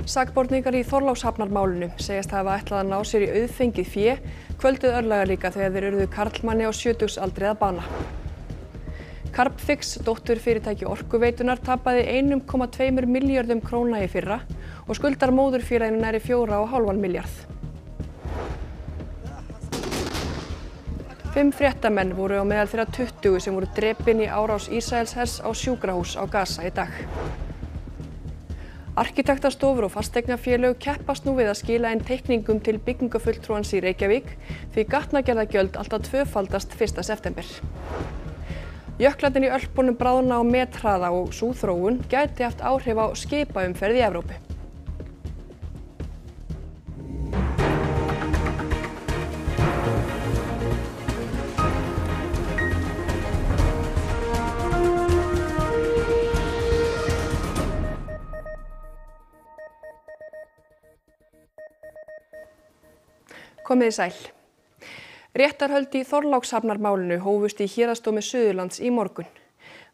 Sakborningar í Þorlákshafnarmálinu segjast hafa ætlað að ná sér í auðfengið fé kvöldið örlagalíka þegar þeir urðu karlmanni á sjötugsaldri að bana. Carbfix, dótturfyrirtæki Orkuveitunar, tapaði 1,2 milljörðum króna í fyrra og skuldar móðurfélaginu nærri 4,5 milljarð. 5 fréttamenn voru á meðal þeirra 20 sem voru drepin í árás Ísraelshers á sjúkrahús á Gaza í dag. Arkitektastofur og fasteignafélög keppast nú við að skila inn teikningum til byggingafulltrúans í Reykjavík því gatnagerðargjöld alltaf tvöfaldast 1. september. Jöklarnir í Ölpunum bráðna á methraða og sú þróun gæti haft áhrif á skipaumferð í Evrópu. Komið í sæl. Réttarhöld í Þorlákshafnarmálinu hófust í Héraðsdómi Suðurlands í morgun.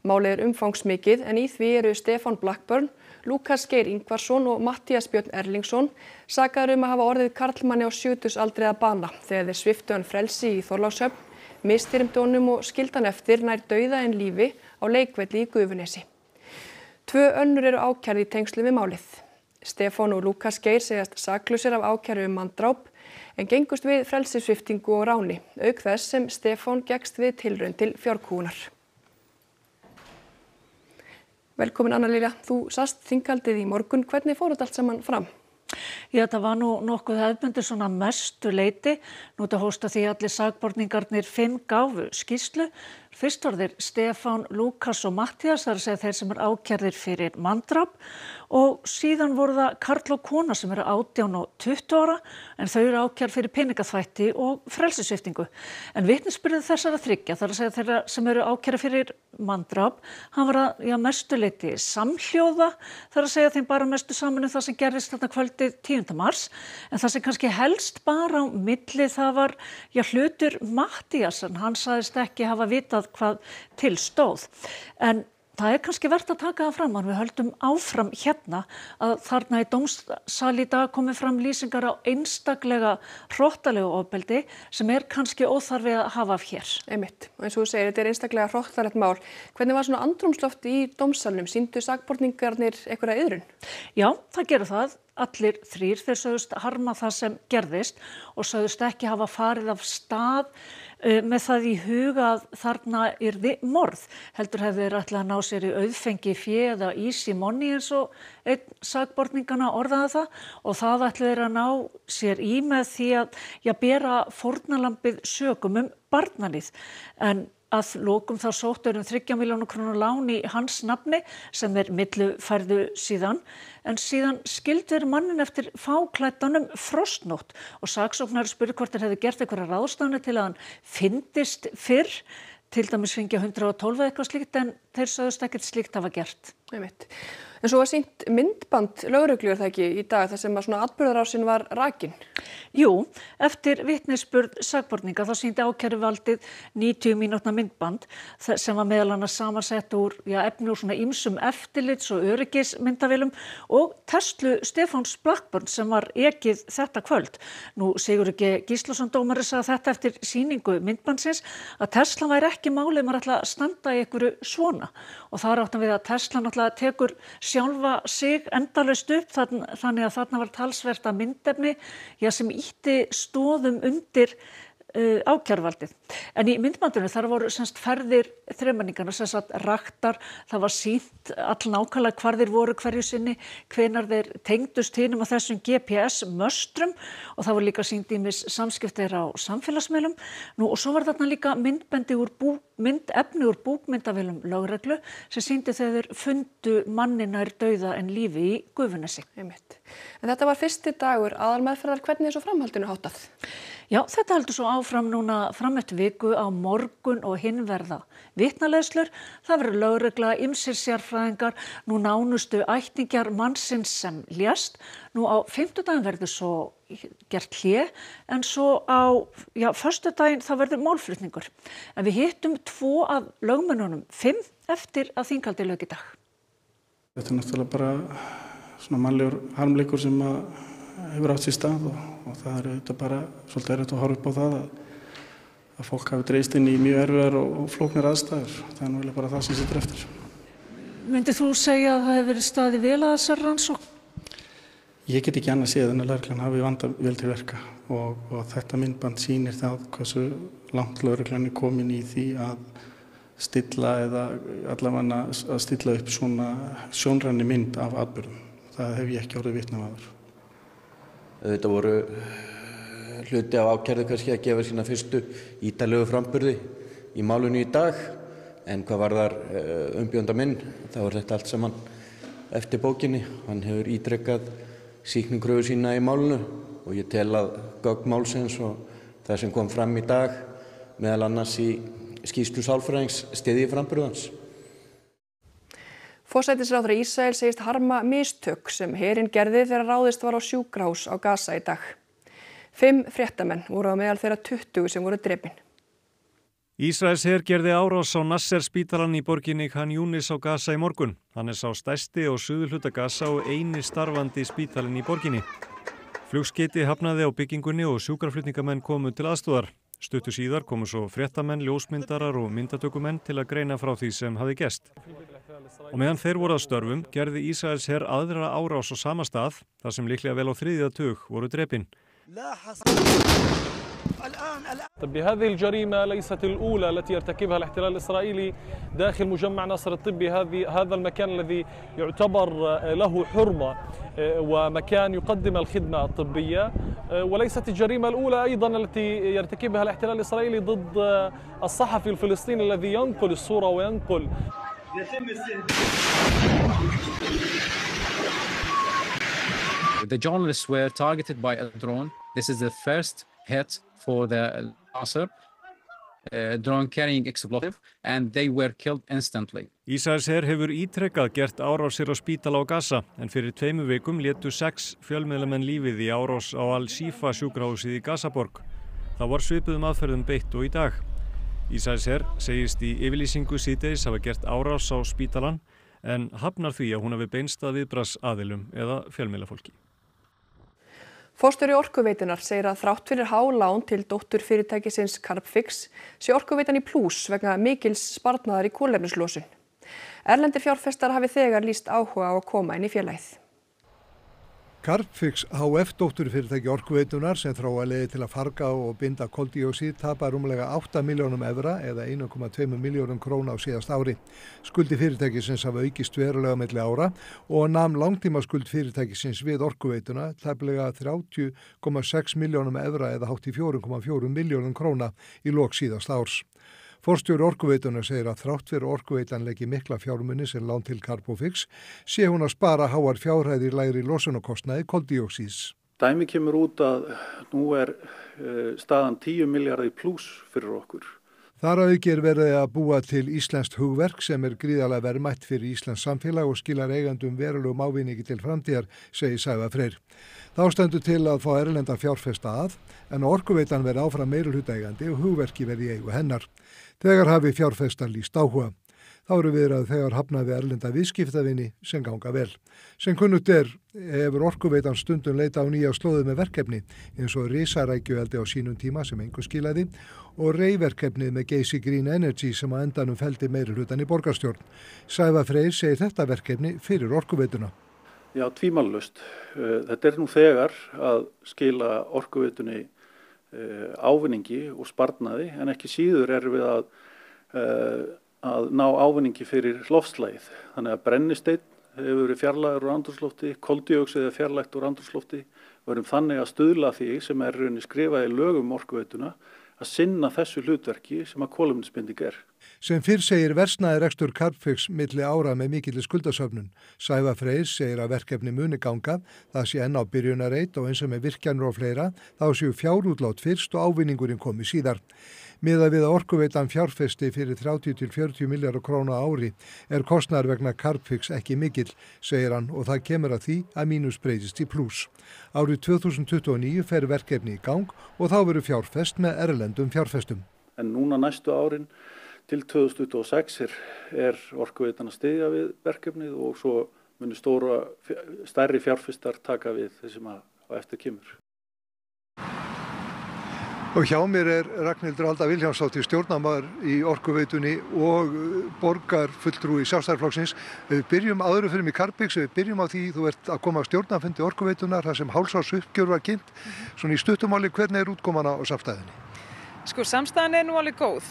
Málið er umfangsmikið en í því eru Stefán Blackburn, Lúkas Geir Ingvarsson og Matthías Björn Erlingsson sakaðir að hafa orðið karlmanni á sjötugsaldri að bana þegar þeir sviptu hann frelsi í Þorlákshöfn, misþyrmdu honum og skildu hann eftir nær dauða en lífi á leikvelli í Gufunesi. 2 önnur eru ákærð í tengslum við málið. Stefán og Lúkas Geir segjast saklausir af ákæru manndráp en gengust við frelsissviptingu og ráni, auk þess sem Stefán gekkst við tilraun til fjárkúgunar. Velkomin Anna Lilja, þú sast þinghaldið í morgun. Hvernig fór þetta allt saman fram? Já, það var nú nokkuð hefðbundið svona mestu leyti. Nú þetta hósta því allir sakborningarnir 5 gáfu skýrslu. Fyrst var þeir Stefán, Lúkas og Matthías, það er að segja þeir sem ákærðir fyrir manndráp, og síðan voru það karl og kona sem 18 og 20 ára en þau eru ákærð fyrir peningaþvætti og frelsissviptingu. En vitnisburður þessara 3, það er að segja þeirra sem eru ákærðir fyrir manndráp, hann var að mestu leyti samhljóða, það er að segja þeim bara mestu saman það sem gerðist þarna kvöldið 10. mars, en það sem kannski helst bara á milli það var hlutur Matthías, en hann sagðist ekki hafa vitað hvað til stóð. En það er kannski vert að taka það fram, við höldum áfram hérna að þarna í dómsal í dag komið fram lýsingar á einstaklega hrottalegu ofbeldi sem er kannski óþarfi að hafa af hér. Einmitt, og eins og þú segir, þetta er einstaklega hrottalegt mál. Hvernig var svona andrúmsloft í dómsalnum? Sýndu sakborningarnir einhverja iðrun? Já, það gerðu það. Allir 3, þeir sögðust harma það sem gerðist og sögðust ekki hafa farið af stað með það í huga að þarna yrði morð. Heldur hefði þeir ætlað að ná sér í auðfengi fé eða easy money eins og einn sakborningana orðaði það, og það ætluðu þeir að ná sér í með því að bera fórnarlambið sökum barnalíð. En að lokum þá sóttu 3 milljóna króna lán í hans nafni sem þeir millifærðu síðan, en síðan skildu þeir mannin eftir fáklæddanum frostnótt og saksóknari spurði hvort þeir hefðu gert einhverja ráðstafanir til að hann fyndist fyrr, til dæmis fengja 112 eitthvað slíkt, en þeir sögðust ekkert slíkt hafa gert. Einmitt. En svo var sýnt myndband lögreglu, er það ekki, í dag þar sem að svona atburðarásin var rakin? Jú, eftir vitnisburð sakborninga þá sýndi ákæruvaldið 90 mínútna myndband sem var meðal annars samansett úr efni úr svona ýmsum eftirlits- og öryggismyndavélum og Tesla Stefáns Blackburn sem var ekið þetta kvöld. Nú Sigurður G. Gíslason dómari sagði þetta eftir sýningu myndbandsins að Tesla væri ekki málið, maður ætla að standa í einhverju svona, og þar áttum við að Tesla náttúrulega tekur sjálfa sig endalaust upp, þannig að þarna var talsvert að myndefni sem ýtti stoðum undir ákæruvaldið. En í myndbandinu þar voru ferðir þremenningarna raktar, það var sýnt allnákvæmlega hvar þeir voru hverju sinni, hvenær þeir tengdust hinum á þessum GPS-möstrum, og það voru líka sýnt ýmis samskiptir á samfélagsmiðlum. Nú og svo var þarna líka myndefni úr búkmyndavélum lögreglu sem sýndi þegar þeir fundu manninn nær dauða en lífi í Gufunesi. Einmitt. En þetta var fyrsti dagur aðalmeðferðar, hvernig er svo framhaldinu háttað? Já, þetta heldur svo áfram núna fram eftir viku, á morgun og hinn verða vitnaleiðslur. Það verður lögregla, ýmsir sérfræðingar, nú nánustu ættingjar mannsins sem lést. Nú á 5. verður svo gert hlé, en svo á föstudaginn það verður málflutningur. En við hittum 2 af lögmönnunum, 5 eftir að þinghaldi lauk í dag. Þetta er náttúrulega bara svona mannlegur harmleikur sem hefur átt sér stað og það auðvitað bara svolítið erfitt að horfa upp á það að fólk hafi dreifst inn í mjög erfiðar og flóknar aðstæður. Það nú bara það sem situr eftir. Myndið þú segja að það hefur verið staðið vel að þessar rannsókn? Ég get ekki annað séð en að lögreglan hafi vandað vel til verka og þetta myndband sýnir það hversu langt lögreglan komin í því að stilla eða allavega að stilla upp svona sjónræni mynd af atburðum. Það hef ég ekki orðið vitni af áður. Þetta voru hluti af ákærðu kannski að gefa sína fyrstu ítarlegu framburði í málinu í dag, en hvað varðar umbjóðanda minn, þá þetta allt saman eftir bókinni. Hann hefur ítrekkað sýknukröfu sína í málinu og ég tel að gögn málsins og það sem kom fram í dag, meðal annars í skýrslu sálfræðings, styðji framburð hans. Forsætisráðherra Ísraels segist harma mistök sem herinn gerði þegar ráðist var á sjúkrahús á Gaza í dag. 5 fréttamenn voru á meðal þeirra 20 sem voru drepin. Ísraels her gerði árás á Nasser spítalann í borginni Khan Yunis á Gaza í morgun. Hann sá stærsti og suðurhluta Gaza og eini starfandi spítalinn í borginni. Flugskeyti hafnaði á byggingunni og sjúkraflutningamenn komu til aðstoðar. Stuttu síðar komu svo fréttamenn, ljósmyndarar og myndatökumenn til að greina frá því sem hafði gerst. Og meðan þeir voru að störfum gerði Ísraels her aðra árás á sama stað, þar sem líklega vel á 3. tug voru drepin. هذه الجريمة ليست الأولى التي يرتكبها الاحتلال الإسرائيلي داخل مجمع ناصر الطبي. هذا المكان الذي يعتبر له حرمة ومكان يقدم الخدمة الطبية، وليست الجريمة الأولى أيضا التي يرتكبها الاحتلال الإسرائيلي ضد الصحفي الفلسطيني الذي ينقل الصورة وينقل. The journalists were targeted by a drone. This is the first hit for the Nasser drone carrying explosive, and they were killed instantly. Ísraels her hefur ítrekkað gert árásir á spítala á Gaza, en fyrir 2 vikum létu 6 fjölmiðlamenn lífið í árás á Al-Shifa sjúkrahúsið í Gazaborg. Það var svipuðum aðferðum beitt og í dag. Ísraels her segist í yfirlýsingu síðdegis hafa gert árás á spítalann, en hafnar því að hún hafi beinst að viðbragðsaðilum eða fjölmiðlafólki. Forstjóri Orkuveitunar segir að þrátt fyrir há lán til dótturfyrirtækisins Carbfix sé Orkuveitan í plús vegna mikils sparnaðar í kolefnislosun. Erlendir fjárfestar hafi þegar lýst áhuga á að koma inn í félagið. Carbfix HF dótturfyrirtæki Orkuveitunar sem þróa leiðir til að farga og binda koldíoxíð tapar rúmlega 8 milljónum evra eða 1,2 milljónum króna á síðast ári. Skuldir fyrirtækisins hafa aukist verulega milli ára og nam langtímaskuld fyrirtækisins við Orkuveituna tæplega 30,6 milljónum evra eða hátt í 4,4 milljónum króna í lok síðast árs. Forstjóri Orkuveitunar segir að þrátt fyrir Orkuveitan leggi mikla fjármuni sem lán til Carbfix sé hún að spara háar fjárhæðir lægri losunarkostnaði koldíoxíðs. Dæmi kemur út að nú staðan 10 milljarði plús fyrir okkur. Þar að auki verið að búa til íslenskt hugverk sem gríðarlega verðmætt fyrir íslenskt samfélag og skilar eigendum verulegum ávinningi til framtíðar, segir Sævar Freyr. Þá stendur til að fá erlenda fjárfesta að, en Orkuveitan verði áfram meirihlutaeigandi og hugverki verði í eigu hennar. Þegar hafi fjárfestar lýst áhuga. Þá eru viðræður þegar hafnað við erlenda viðskiptavini sem ganga vel. Sem kunnugt hefur Orkuveitan stundum leita á nýja slóðu með verkefni, eins og risarækjueldi á sínum tíma sem engu skilaði og reyverkefnið með Geysi Green Energy sem að endanum felldi meirihlutann í borgarstjórn. Sævar Freyr segir þetta verkefni fyrir Orkuveituna. Já, tvímælalaust. Þetta nú þegar að skila Orkuveitunni ávinningi og sparnaði, en ekki síður við að ná ávinningi fyrir loftslagið. Þannig að brennisteinn hefur verið fjarlægður úr andrúmslofti, koldíoxíð er fjarlægt úr andrúmslofti. Við erum þannig að stuðla því sem rauninni skrifað í lögum Orkuveituna að sinna þessu hlutverki sem að kolefnisbinding er. Sem fyrr segir versnaði rekstur Carbfix milli ára með mikilli skuldasöfnun. Sævar Freyr segir að verkefni muni ganga, það sé enn á byrjunarreit og eins og með virkjanir og fleira, þá séu fjárútlát fyrst og ávinningurinn komi síðar. Miðað við að Orkuveitan fjárfesti fyrir 30 til 40 milljarða króna á ári kostnaður vegna Carbfix ekki mikill, segir hann, og það kemur að því að mínus breytist í plús. Árið 2029 fer verkefni í gang og þá verður fjárfest með erlendum fjárfestum. En núna næstu árin til 2026 Orkuveitan að styðja við verkefnið og svo munu stærri fjárfestar taka við þessum á eftir kemur. Og hjá mér Ragnhildur Alda Vilhjálmsdóttir, stjórnarmaður í Orkuveitunni og borgarfulltrúi Sjálfstæðisflokksins. Við byrjum áður fyrir mig Carbfix, við byrjum á því þú ert að koma á stjórnarfundi Orkuveitunnar þar sem hálfsárs uppgjör var kynnt. Svona í stuttumáli, hvernig útkoman á samstæðinni? Sko, samstæðan nú alveg góð.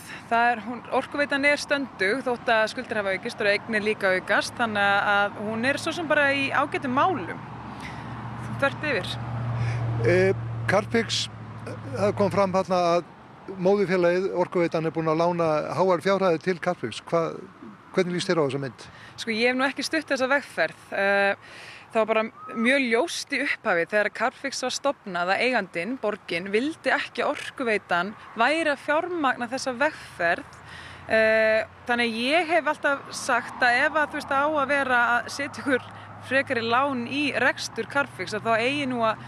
Orkuveitan stönduð þótt að skuldir hafa aukist og eignir líka aukast, þannig að hún svo sem bara í ágætum málum. Þvert yfir. Carbfix, það kom fram hérna að móðurfélagið Orkuveitan búin að lána háar fjárhæðir til Carbfix. Hvernig líst þér á þessa mynd? Sko, ég hef nú ekki stutt þessa vegferð. Það var bara mjög ljóst í upphafi þegar Carbfix var stofnað að eigandinn, borgin, vildi ekki Orkuveitan væri að fjármagna þessa vegferð. Þannig að ég hef alltaf sagt að ef að á að vera að setja ykkur frekari lán í rekstur Carbfix, þá eigi nú að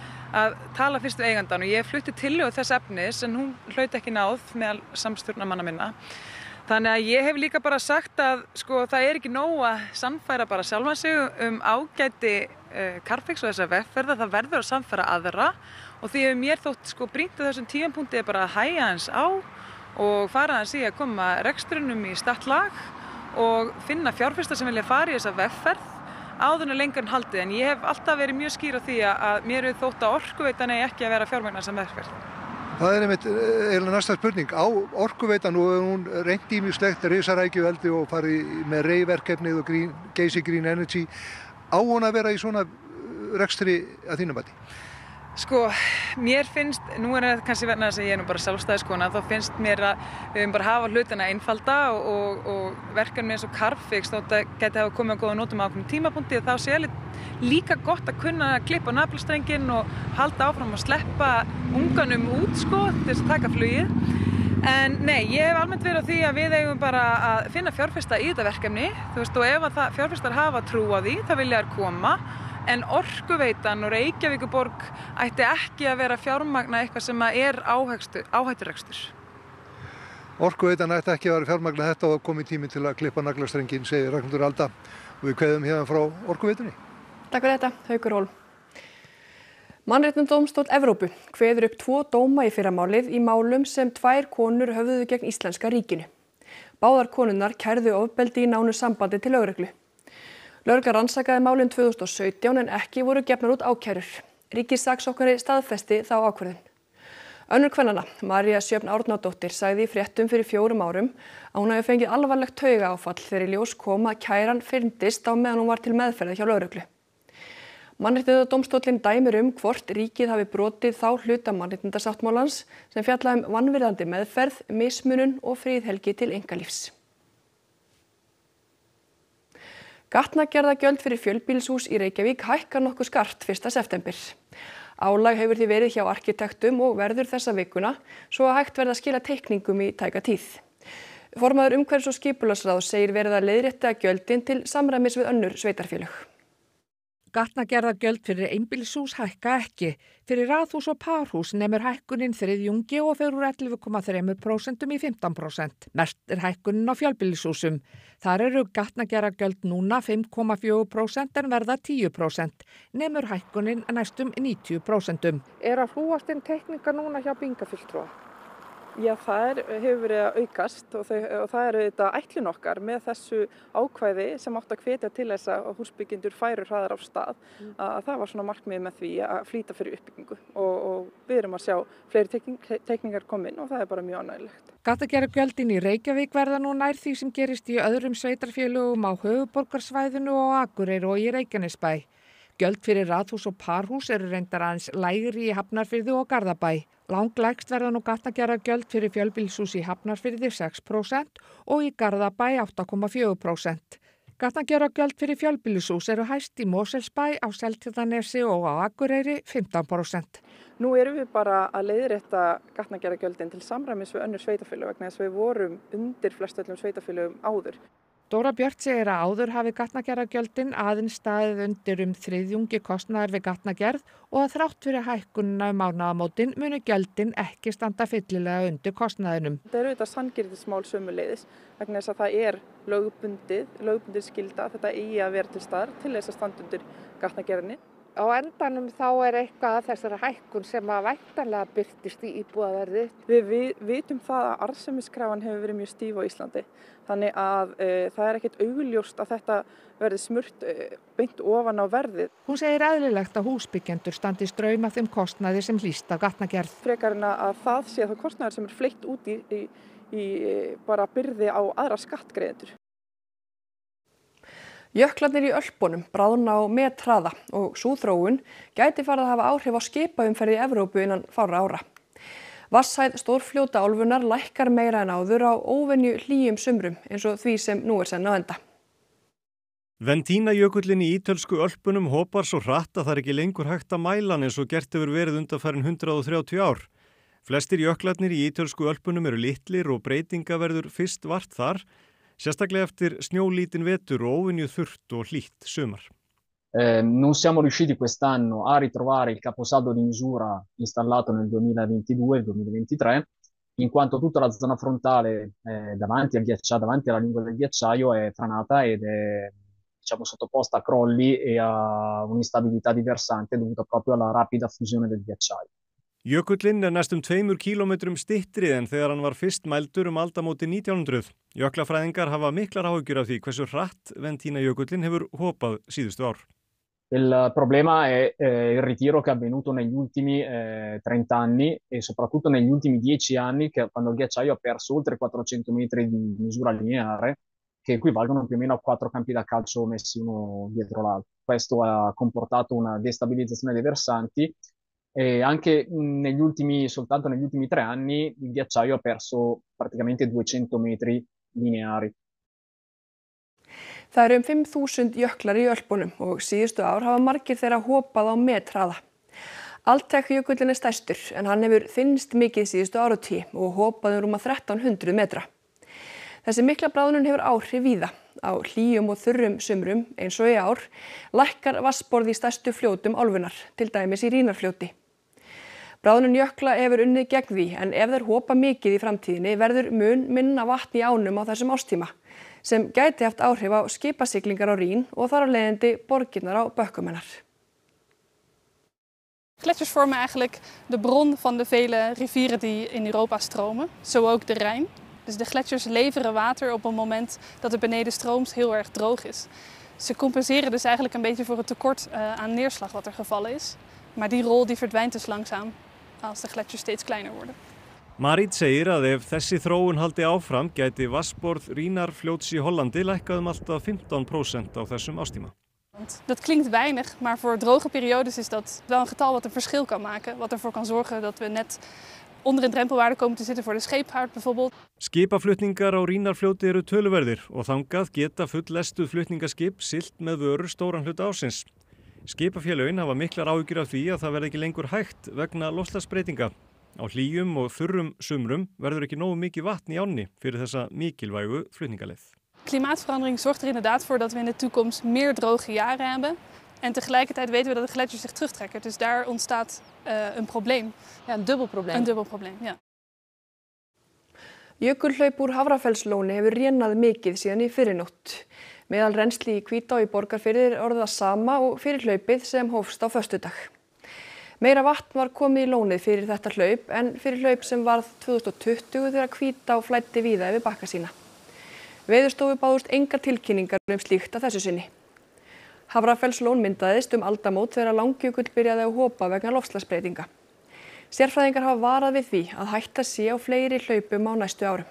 tala fyrst við eigandann og ég flutti tillögu þess efnis en hún hlaut ekki náð meðal samstjórnarmanna minna. Þannig að ég hef líka bara sagt að sko, það ekki nóg að sannfæra bara sjálfan sig ágæti Carbfix og þessa vegferða, það verður að sannfæra aðra og því hefur mér þótt sko brýnt á þessum tímapunkti bara að hægja hans á og fara hans í að koma reksturinnum í statt lag og finna fjárfesta sem vilja fara í þessa vegferð áður en lengur en haldið, en ég hef alltaf verið mjög skýr á því að mér hefur þótt að Orkuveitan ekki að vera fjármagna sem vegferð. Það einmitt eiginlega næsta spurning. Á Orkuveitan og hún reynt ýmislegt risarækjuveldi og farið með reyverkefnið og Geysi Green Energy. Á hún að vera í svona rekstri að þínum mati? Sko, mér finnst, nú það kannski vegna þess að ég nú bara sjálfstæðiskona, þá finnst mér að við höfum bara hafa hlutina einfalda og verkefni eins og Carbfix þótt að geti hafa komið á góða nótum á ákveðnum tímapunkti og þá sé líka gott að kunna klippa á naflastrenginn og halda áfram að sleppa unganum út sko, til þess að taka flugið. En nei, ég hef almennt verið á því að við eigum bara að finna fjárfesta í þetta verkefni, og ef að fjárfestar hafa trú á því, þá vilja þær koma. En Orkuveitan og Reykjavíkurborg ætti ekki að vera fjármagna eitthvað sem áhætturekstur. Orkuveitan ætti ekki að vera fjármagna þetta og komið tími til að klippa naglastrenginn, segir Ragnhildur Alda. Og við kveðum hérna frá Orkuveitunni. Takk fyrir þetta, Haukur Hólm. Mannréttindadómstóll Evrópu kveður upp 2 dóma í fyrramálið í málum sem 2 konur höfðuðu gegn íslenska ríkinu. Báðar konurnar kærðu ofbeldi í nánu sambandi til lögreglu. Lögregla rannsakaði málin 2017 en ekki voru gefnar út ákærur. Ríkissaksóknari staðfesti þá ákvörðun. Önnur kvennanna, María Sjöfn Árnadóttir, sagði í fréttum fyrir 4 árum að hún hafi fengið alvarlegt taugaáfall þegar í ljós kom að kæran fyrndist á meðan hún var til meðferðar hjá lögreglu. Mannréttindadómstóllinn dæmir hvort ríkið hafi brotið þá hluta mannréttindasáttmálans sem fjalla vanvirðandi meðferð, mismunun og friðhelgi til einkalífs. Gatnagerðargjöld fyrir fjölbýlishús í Reykjavík hækkar nokkuð skart 1. september. Álag hefur því verið hjá arkitektum og verður þessa vikuna svo að hægt verða að skila teikningum í tæka tíð. Formaður umhverfis- og skipulagsráðs segir verið að leiðrétta gjöldin til samræmis við önnur sveitarfélög. Gatnagerðargjöld fyrir einbýlishús hækka ekki. Fyrir raðhús og parhús nemur hækkunin þriðjungi og fer úr 11,3% í 15%. Mest hækkunin á fjölbýlishúsum. Þar eru gatnagerðargjöld núna 5,4% en verða 10%. Nemur hækkunin næstum 90%. Að hlúast inn teikningar núna hjá byggingafulltrúa? Já, það hefur verið að aukast og það þetta ætlun okkar með þessu ákvæði sem átt að hvetja til þess að húsbyggjendur færu hraðar á stað. Að það var svona markmið með því að flýta fyrir uppbyggingu og við erum að sjá fleiri teikningar komin og það bara mjög ánægilegt. Gatnagerðargjöldin í Reykjavík verða nú nær því sem gerist í öðrum sveitarfélögum á höfuðborgarsvæðinu og Akureyri og í Reykjanesbæ. Gjöld fyrir raðhús og parhús eru reyndar aðeins lægri í Hafnarfirði og Garðabæ. Langlægst verða nú gatnagerðargjöld fyrir fjölbýlishús í Hafnarfirði 6% og í Garðabæ 8,4%. Gatnagerðargjöld fyrir fjölbýlishús eru hæst í Mosfellsbæ, á Seltjarnarnesi og á Akureyri 15%. Nú erum við bara að leiðrétta gatnagerðargjöldin til samræmis við önnur sveitarfélög vegna þess að við vorum undir flestöllum sveitarfélögum áður. Dóra Björt segir að áður hafi gatnagerðargjöldin aðeins staðið undir þriðjungi kostnaðar við gatnagerð og að þrátt fyrir hækkunina mánaðamótin munu gjöldin ekki standa fyllilega undir kostnaðinum. Þetta auðvitað sanngirnismál sömuleiðis vegna þess að það lögbundið skylda, þetta eigi að vera til staðar til þess að standa undir gatnagerðinni. Á endanum þá eitthvað að þessari hækkun sem að væntanlega birtist í íbúðaverði. Við vitum það að arðsemiskrafan hefur verið mjög stíf á Íslandi. Þannig að það ekkert augljóst að þetta verði smurt beint ofan á verðið. Hún segir eðlilegt að húsbyggjendur standi straum af þeim kostnaði sem hlýst af gatnagerð. Frekar en að það sé það kostnaður sem fleytt út í bara byrði á aðra skattgreiðendur. Jöklarnir í Ölpunum bráðna á methraða og sú þróun gæti farið að hafa áhrif á skipaumferð í Evrópu innan fárra ára. Vatnshæð stórfljóta álfunnar lækkar meira en áður á óvenju hlýjum sumrum eins og því sem nú senn á enda. Ventínajökullinn í ítölsku Ölpunum hopar svo hratt að það ekki lengur hægt að mæla hann eins og gert hefur verið undanfarin 130 ár. Flestir jöklarnir í ítölsku Ölpunum eru litlir og breytinga verður fyrst vart þar, sérstaklega eftir snjólítinn vetur og óvenju þurrt og hlýtt sumar. Non siamo riusciti quest'anno a ritrovare il caposaldo di misura installato nel 2022-2023, in quanto tutta la zona frontale davanti alla lingua del ghiacciaio è franata ed è sottoposta a crolli e a un'instabilità diversante dovuta proprio alla rapida fusione del ghiacciaio. Jökullinn næstum 2 kílómetrum styttri en þegar hann var fyrst mældur aldamótin 1900. Jöklafræðingar hafa miklar áhyggjur af því hversu hratt Ventínajökullinn hefur hopað síðustu ár. Il problema è il ritiro che è avvenuto negli ultimi 30 anni e soprattutto negli ultimi 10 anni quando il ghiacciaio ha perso oltre 400 metri di misura lineare che equivalgono più o meno a 4 campi da calcio messi uno dietro l'altro. Questo ha comportato una destabilizzazione dei versanti e anche soltanto negli ultimi 3 anni il ghiacciaio ha perso praticamente 200 metri lineari. Það 5.000 jöklar í Ölpunum og síðustu ár hafa margir þeirra hopað á methraða. Altec-jökullinn stærstur en hann hefur þynnst mikið síðustu áratuggi og hopað rúma 1300 metra. Þessi mikla bráðnun hefur áhrif víða. Á hlýjum og þurrum sumrum eins og í ár lækkar vatnsborð í stærstu fljótum álfunnar, til dæmis í Rínarfljóti. Bráðnun jökla hefur unnið gegn því en ef þeir hopa mikið í framtíðinni verður mun minna vatn í ánum á þessum árstíma, sem gæti haft áhrif á skipasiglingar á Rín og þar af leiðandi borgirnar á bökkum hennar. Gletsjers vormen eigenlijk de bron van de vele rivieren die in Europa stromen, zo ook de Rijn. Dus de gletsjers leveren water op een moment dat de benedenstroom heel erg droog is. Ze compenseren dus eigenlijk een beetje voor het tekort aan neerslag wat er gevallen is. Maar die rol die verdwijnt dus langzaam als de gletsjers steeds kleiner worden. Marit segir að ef þessi þróun haldi áfram gæti vatnsborð Rínarfljóts í Hollandi lækkað alltaf 15% á þessum ástíma. Dat klinkt weinig, maar voor droge periodes is dat wel een getal wat een verschil kan maken. Wat ervoor kan zorgen dat we net onder een drempelwaarde komen te zitten voor de scheepvaart bijvoorbeeld. Skipaflutningar á Rínarfljóti eru töluverðir og þangað geta fulllestuð flutningaskip siglt með vörur stóran hluta ársins. Skipafélögin hafa miklar áhyggjur af því að það verði ekki lengur hægt vegna loftslagsbreytinga. Á hlýjum og þurrum sumrum verður ekki nógu mikið vatn í ánni fyrir þessa mikilvægu flutningaleið. Klimaatverandering zorgt er inderdaad voor dat we in de toekomst meer droge jaren hebben. En tegelijkertijd weten we dat de gletsjers zich terugtrekken. Dus daar ontstaat een probleem. Ja, een dubbel probleem. Een dubbel probleem, ja. Jökulhlaup úr Hafrafellslóni hefur rénað mikið síðan í fyrrinótt. Meðal rennsli í Hvítá í Borgarfirði er orðið það sama og fyrir hlaupið sem hófst á föstudag. Meira vatn var komið í lónið fyrir þetta hlaup en fyrir hlaup sem varð 2020 þegar Hvítá flæddi víða yfir bakka sína. Veðurstofu báðust engar tilkynningar slíkt að þessu sinni. Hafrafellslón myndaðist aldamót þegar Langjökull byrjaði að hopa vegna loftslagsbreytinga. Sérfræðingar hafa varað við því að hætta sé á fleiri hlaupum á næstu árum.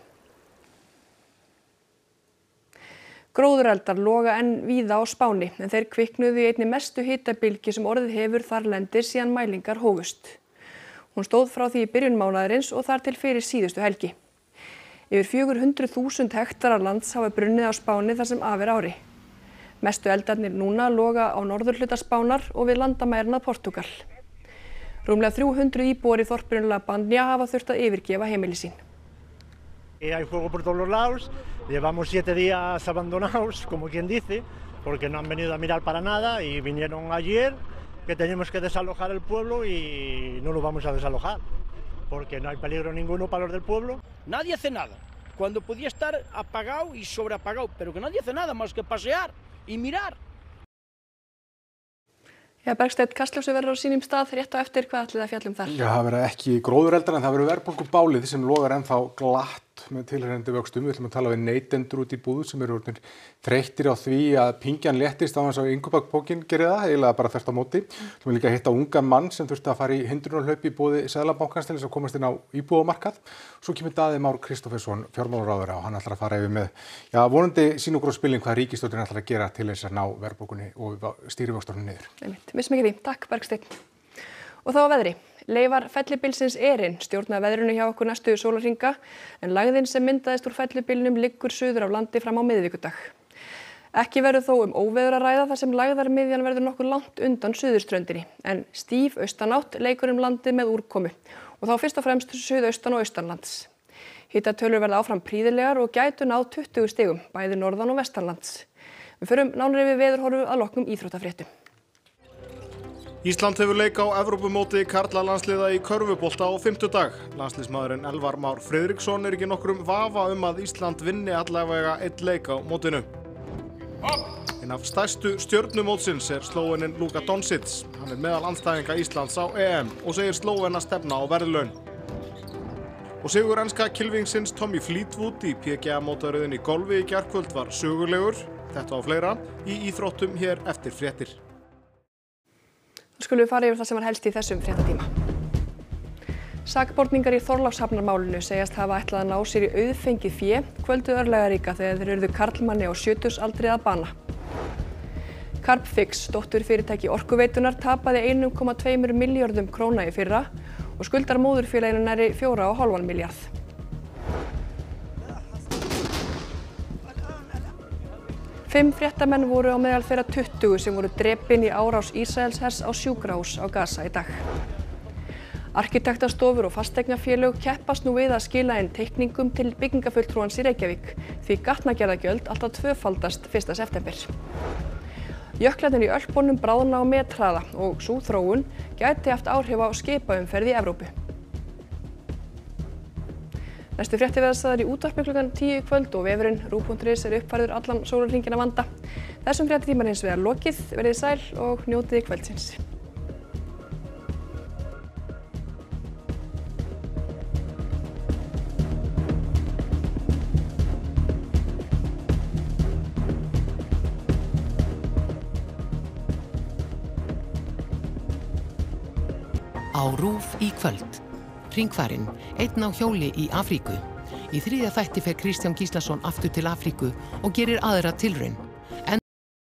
Gróðureldar loga enn víða á Spáni en þeir kviknuðu í einni mestu hitabylgju sem orðið hefur þarlendir síðan mælingar hófust. Hún stóð frá því í byrjun mánaðarins og þar til fyrir síðustu helgi. Yfir 400.000 hektarar lands hafa brunnið á Spáni þar sem af ári. Mestu eldarnir núna loga á norðurhluta Spánar og við landamærin að Portúgal. Rúmlega 300 íbúar í þorpinu La Bandia hafa þurft að yfirgefa heimili sín. Hay fuego por todos los lados, llevamos 7 días abandonados, como quien dice, porque no han venido a mirar para nada y vinieron ayer que teníamos que desalojar el pueblo y no lo vamos a desalojar, porque no hay peligro ninguno para los del pueblo. Nadie hace nada, cuando podía estar apagado y sobreapagado, pero que nadie hace nada más que pasear y mirar. Já, Bergsteinn, Kastljósið verður á sínum stað rétt á eftir, hvað ætlið þið að fjalla þar? Já, það verður ekki gróðureldar en það verður verðbólgubálið sem logar ennþá glatt með tilheyrandi vöxtum. Við ætlum að tala við neytendur út í búð sem eru orðnir þreyttir á því að pingjan léttist á þess að innkaupabókin gerir það, eiginlega bara þvert á móti. Við ætlum líka að hitta ungan mann sem þurfti að fara í hindrunarhlaup í boði Seðlabankans til þess að komast inn á íbúðamarkað. Svo kemur Daði Már Kristófersson, fjármálaráðherra, og hann ætlar að fara yfir með, vonandi sýna okkur á spilin hvað ríkisstjórnin ætlar að gera til þess að ná verðbólgunni og stýrivöxtunum niður. Missum ekki því. Takk, Bergsteinn. Og þá að veðri. Leifar fellibylsins Erin stjórnaði veðrinu hjá okkur næstu sólarhringa en lægðin sem myndaðist úr fellibylnum liggur suður af landi fram á miðvikudag. Ekki verður þó óveður að ræða þar sem lægðarmiðjan verður nokkuð langt undan suðurströndinni en stíf austanátt leikur landið með úrkomu og þá fyrst og fremst suðaustan og austanlands. Hitatölur verða áfram prýðilegar og gætu náð 20 stigum, bæði norðan og vestanlands. Við förum nánar yfir veðurhorfu að loknum íþróttafréttum. Ísland hefur leik á Evrópumóti karlalandsliða í körfubolta á fimmtudag. Landsliðsmaðurinn Elvar Már Friðriksson ekki nokkrum vafa að Ísland vinni allavega einn leik á mótinu. Einn af stærstu stjörnumótsins Slóveninn Luka Doncic. Hann meðal andstæðinga Íslands á EM og segir Slóvena stefna á verðlaun. Og sigur enska kylfingsins Tommy Fleetwood í PGA-mótaröðinni í golfi í gærkvöld var sögulegur. Þetta og fleira í íþróttum hér eftir fréttir. Þá skulum við fara yfir það sem var helst í þessum fréttatíma. Sakborningar í Þorlákshafnarmálinu segjast hafa ætlað að ná sér í auðfengið fé kvöldu örlagaríka þegar þeir urðu karlmanni á 70-aldri að bana. Carbfix, dótturfyrirtæki Orkuveitunar, tapaði 1,2 milljörðum króna í fyrra og skuldar móðurfélaginu nærri 4,5 milljarð. 5 fréttamenn voru á meðal þeirra 20 sem voru drepin í árás Ísraelshers á sjúkrahús á Gaza í dag. Arkitektastofur og fasteignafélög keppast nú við að skila inn teikningum til byggingafulltrúans í Reykjavík því gatnagerðargjöld alltaf tvöfaldast 1. september. Jöklarnir í Ölpunum bráðna á methraða og sú þróun gæti haft áhrif á skipaumferð í Evrópu. Næstu fréttir verða sagðar í útvarpi klukkan 10 í kvöld og vefurinn RÚV.is uppfærður allan sólarhringinn að vanda. Þessum fréttatíma hins vegar lokið, verið sæl og njótið kvöldsins. Á RÚV í kvöld. Hringfarinn, einn á hjóli í Afríku. Í 3. þætti fer Kristján Gíslason aftur til Afríku og gerir aðra tilraun.